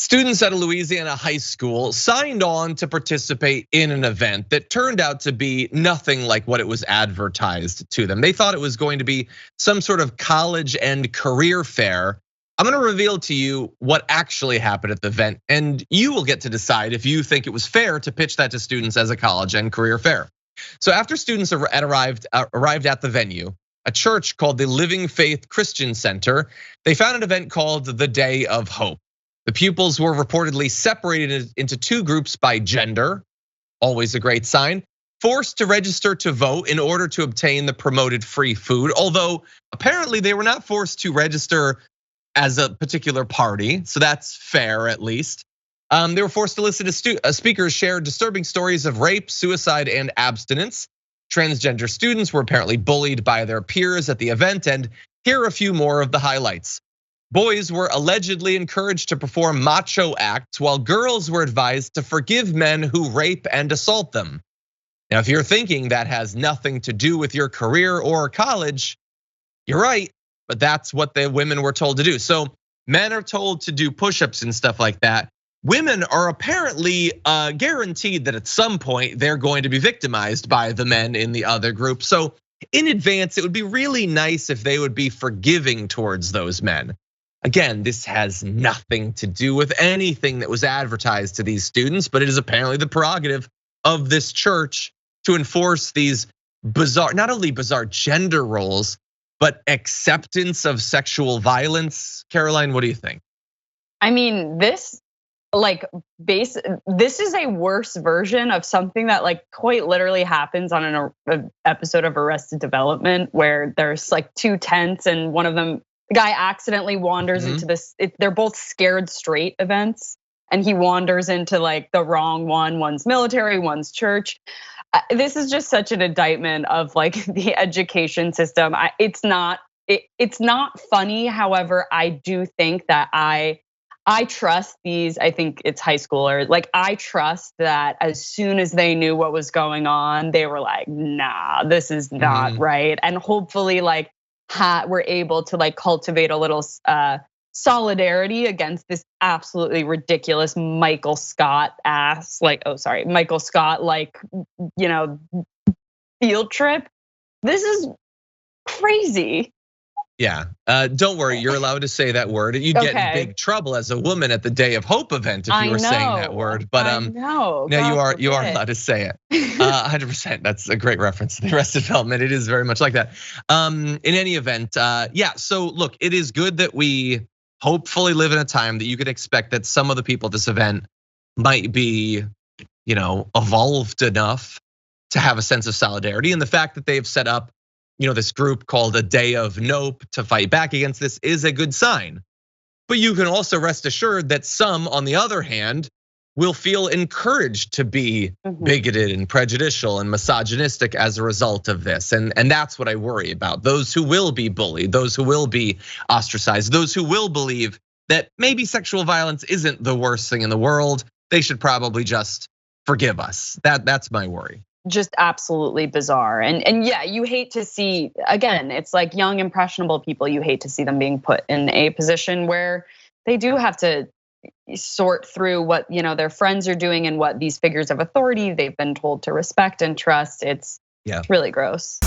Students at a Louisiana high school signed on to participate in an event that turned out to be nothing like what it was advertised to them. They thought it was going to be some sort of college and career fair. I'm gonna reveal to you what actually happened at the event, and you will get to decide if you think it was fair to pitch that to students as a college and career fair. So after students arrived at the venue, a church called the Living Faith Christian Center, they found an event called the Day of Hope. The pupils were reportedly separated into two groups by gender, always a great sign, forced to register to vote in order to obtain the promoted free food, although apparently they were not forced to register as a particular party, so that's fair at least. They were forced to listen to speakers share disturbing stories of rape, suicide, and abstinence. Transgender students were apparently bullied by their peers at the event, and here are a few more of the highlights. Boys were allegedly encouraged to perform macho acts, while girls were advised to forgive men who rape and assault them. Now, if you're thinking that has nothing to do with your career or college, you're right, but that's what the women were told to do. So men are told to do push-ups and stuff like that. Women are apparently guaranteed that at some point they're going to be victimized by the men in the other group. So in advance, it would be really nice if they would be forgiving towards those men. Again, this has nothing to do with anything that was advertised to these students, but it is apparently the prerogative of this church to enforce these bizarre, not only bizarre gender roles, but acceptance of sexual violence. Caroline, what do you think? I mean, this is a worse version of something that quite literally happens on an episode of Arrested Development, where there's two tents and one of them, the guy accidentally wanders into this, they're both scared straight events, and he wanders into the wrong one. One's military, one's church. This is just such an indictment of the education system. It's not funny. However, I do think that I trust these, I think it's high schoolers. I trust that as soon as they knew what was going on, they were like, nah, this is not right. And hopefully we're able to cultivate a little solidarity against this absolutely ridiculous Michael Scott Michael Scott field trip. This is crazy. Yeah, don't worry, you're allowed to say that word. You'd get in big trouble as a woman at the Day of Hope event if you were saying that word. But now you are allowed to say it. 100%. That's a great reference to the Arrested Development. It is very much like that. In any event, yeah. So look, it is good that we hopefully live in a time that you could expect that some of the people at this event might be, evolved enough to have a sense of solidarity, and the fact that they've set up this group called a Day of Nope to fight back against this is a good sign. But you can also rest assured that some, on the other hand, will feel encouraged to be bigoted and prejudicial and misogynistic as a result of this. And that's what I worry about. Those who will be bullied, those who will be ostracized, those who will believe that maybe sexual violence isn't the worst thing in the world, they should probably just forgive us. That's my worry. Just absolutely bizarre. And yeah, you hate to see, again, it's like young impressionable people, you hate to see them being put in a position where they do have to sort through what their friends are doing and what these figures of authority they've been told to respect and trust. It's really gross.